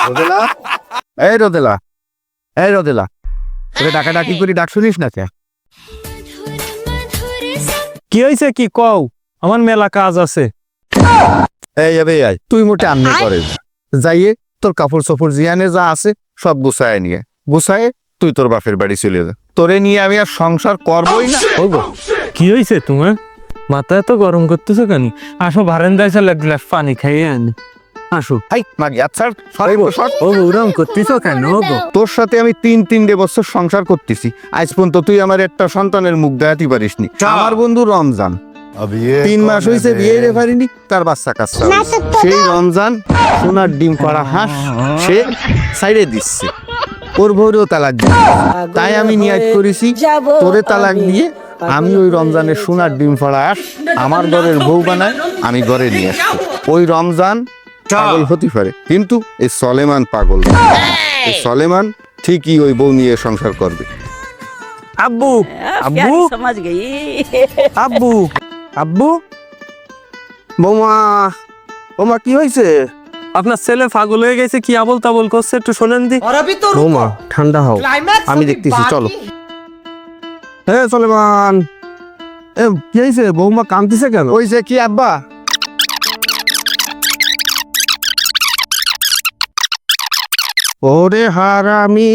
রোদেলা, এই রোদেলা, এই রোদেলা, তোরে ডাকাডাকি করে ডাক শুনিস না কে? কি হয়েছে কি কও? আমার মেলা কাজ আছে। এই আবে আয়, তুই মোটে আন্নে করে যাইয়ে তোর কাপড় চোপড় জিয়ানে যা আছে সব গুছায় নিয়ে গুছায় তুই তোর বাপের বাড়ি চলে যা। তোরে নিয়ে আমি আর সংসার করবোই না। কি হয়েছে তোমার? মাথা এত গরম করতেছো কেন? আসো বারান্দায় চলে এক গ্লাস পানি খাইয়ে আনি। আসো। হাই মাগি, আচ্ছা ও ওরম করতেছো কেন? তোর সাথে আমি তিনটে বছর সংসার করতেছি, আজ পর্যন্ত তুই আমার একটা সন্তানের মুখ দেখাতে পারিসনি। আমার বন্ধু রমজান 3 মাস হয়েছে বিয়ে রে পারিনি, তার বাচ্চা কাচ্চা হয়েছে। সেই রমজান সোনার ডিম করা হাঁস সে সাইডে দিচ্ছে, ওর ভোরেও তালাক দিয়ে তাই আমি নিয়াত করেছি তোরে তালাক দিয়ে আমি ওই রমজানের সোনার ডিম পড়া হাঁস আমার ঘরের বউ বানায় আমি ঘরে নিয়ে আসছি। ওই রমজান পাগল হতে পারে, কিন্তু এই সলেমান পাগল না। এই সলেমান ঠিকই ওই বউ নিয়ে সংসার করবে। আব্বু আব্বু समझ गई। আব্বু আব্বু, বৌমা, বৌমা কি হয়েছে? আপনার ছেলে পাগল হয়ে গেছে, কি আবল তাবল করছে, একটু শোনেন দি। বৌমা ঠান্ডা হও, আমি দেখতেছি, চলো। হ্যাঁ সলেমান, এ কি হয়েছে? বৌমা কাঁদতেছে কেন? হয়েছে কি আব্বা? ওরে হারামি